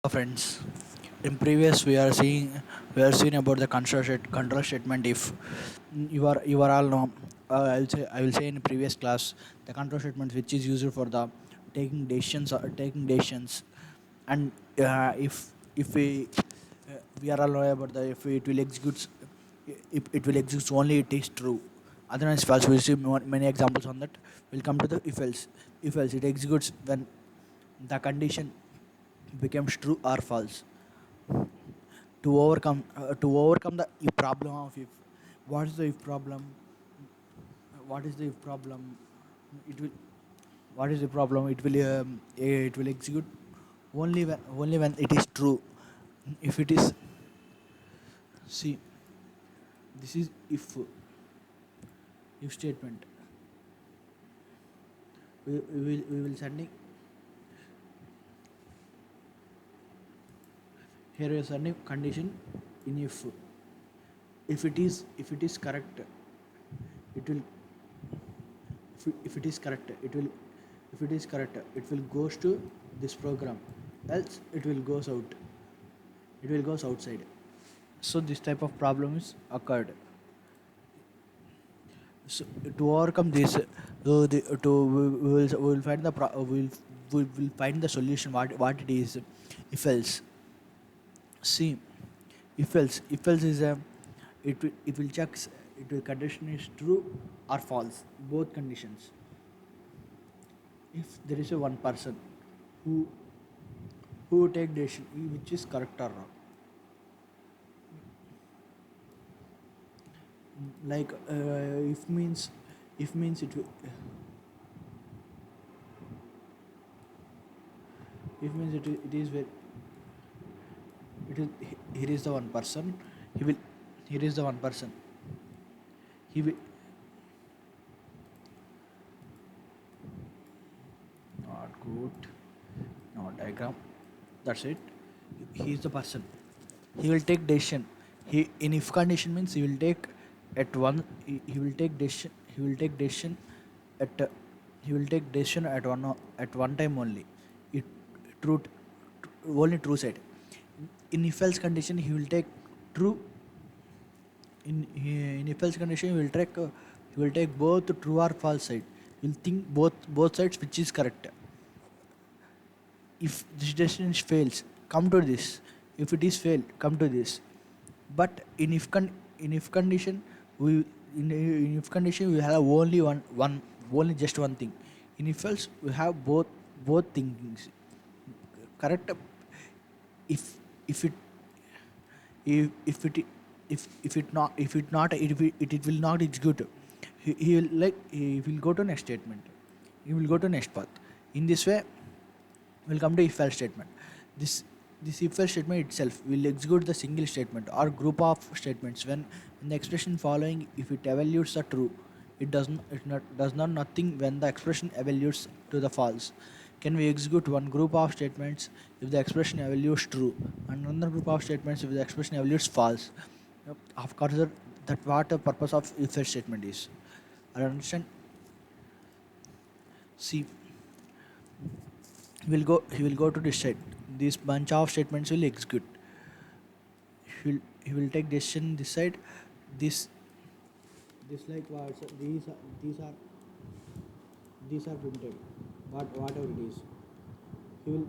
Friends, in previous we are seeing about the control statement. If you are all know, I will say in previous class the control statement which is used for the taking decisions, and if we are all know about the if it will execute, if it will execute only it is true, otherwise false. We see many examples on that. We'll come to the if else it executes when the condition becomes true or false. To overcome the if problem of if, what is the if problem, what is the if problem, it will, what is the problem, it will execute only when it is true. If it is, see, this is if statement. We will sending, here is sending condition in if it is correct, it will, if it is correct, it will, if it is correct, it will goes to this program, else it will goes outside. So this type of problem is occurred. So to overcome this, we will find we will find the solution, what it is. If else, see, if else is a, it will check, it will condition is true or false, both conditions. If there is a one person who take decision which is correct or wrong, like if means it will, if means it is very, it is, here is the one person, he will, here is the one person, he will, not good, no diagram, that's it. He is the person, he will take decision. He, in if condition means he will take at one, he will take decision, at he will take decision at one time only. It true, only true side. In if else condition he will take true, in if else condition he will take both true or false side. He will think both sides which is correct. If this decision fails, come to this. If it is failed, come to this. But in if condition, we, in if condition we have only only just one thing. In if else we have both thinkings correct. If if it, if it, if it will not execute. He will, like, he will go to next statement, he will go to next path. In this way we'll come to if else statement. This if else statement itself will execute the single statement or group of statements when the expression following, if it evaluates the true, it does not nothing when the expression evaluates to the false. Can we execute one group of statements if the expression evaluates true, and another group of statements if the expression evaluates false? Yep, of course, that what the purpose of if else statement is. I understand. See, he will go to this side. This bunch of statements will execute. He will take decision this side. This this like what, so these are printed, whatever it is. He will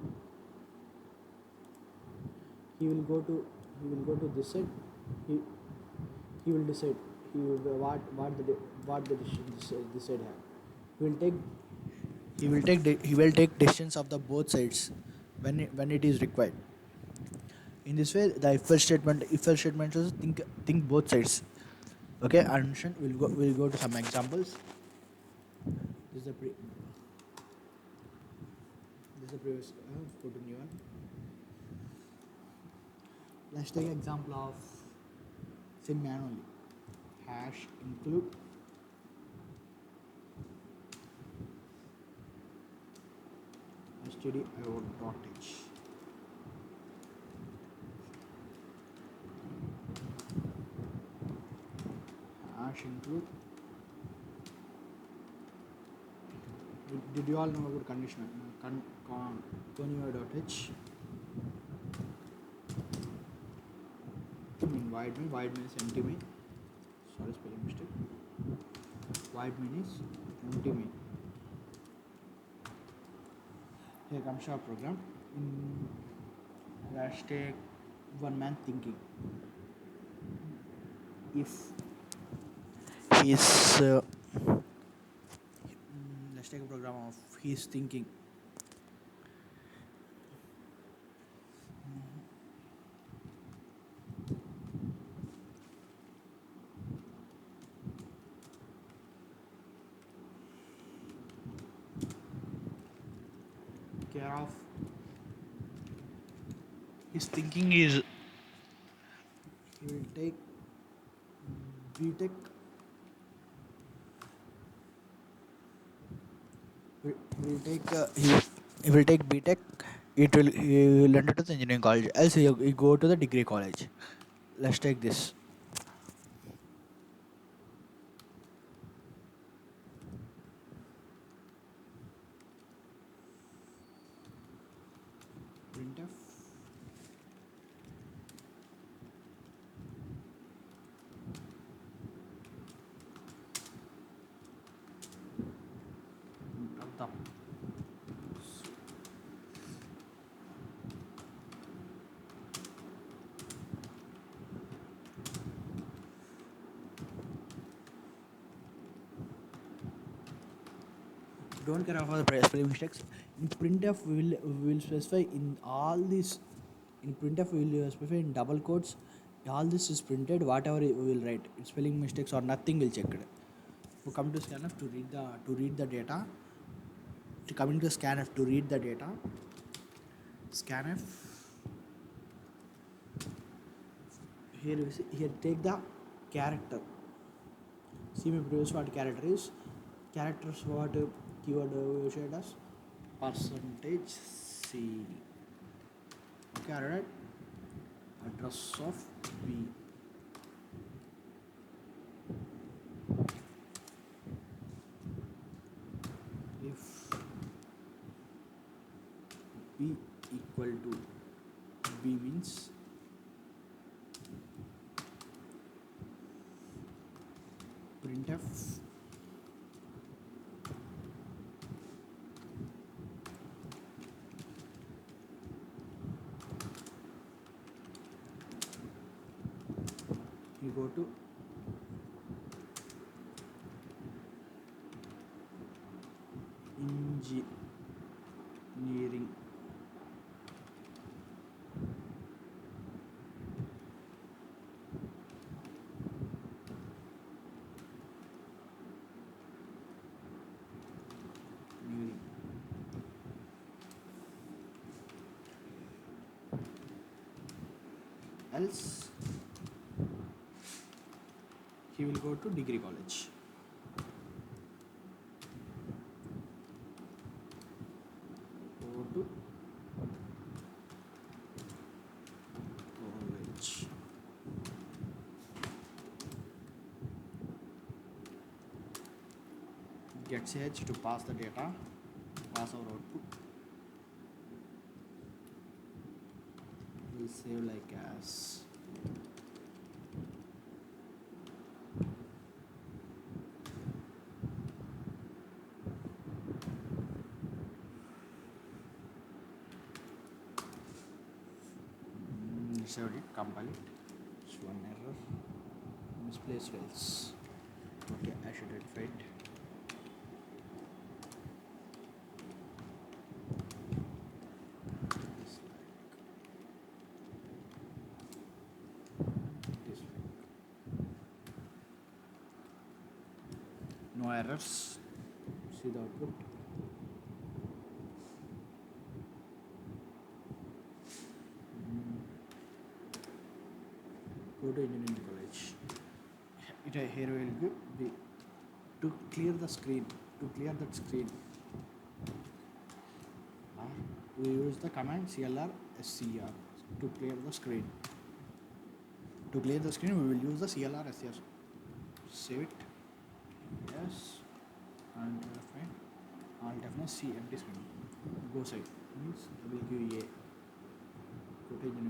he will go to he will go to this side. He he will decide, he will, what the decision this side have. He will take decisions of the both sides when it is required. In this way, the if else statement is think both sides. Okay, understand. We'll go to some examples. This is the previous, go to new one. Let's take example of, say, manually. Hash include stdio.h. Hash include. Did you all know about conditional conio.h? void means empty main. Sorry, spelling mistake. Void main is empty main. Here comes our program. Let's take one man thinking. If he's let's take a program of he's thinking. Care of his thinking is he will take BTech. He will take he will take BTech. He will enter to the engineering college. Else he go to the degree college. Let's take this. Printf. The don't care about the spelling mistakes. In printf we will specify in all these. In printf we will specify in double quotes. All this is printed. Whatever we will write, it's spelling mistakes or nothing will check it. We come to scanf to read the data. To coming to scanf to read the data. Scanf. Here take the character. See my previous what character is. Characters what keyword we shared as percentage C. Okay, alright. Address of B. If B equal to B means printf you go to engineering else he will go to degree college. Go to college. Get H to pass the data, pass our output. We'll save like as saved it, compile it. It's one error. Misplaced files. Okay, I should rectify it. No errors. See the output. Go to engineering college. Here will be to clear the screen. To clear that screen, we use the command clr scr to clear the screen. To clear the screen, we will use the clr scr. Save it. Yes. And fine. Alt F9 C empty screen. Go side means WQA. Go to engineering.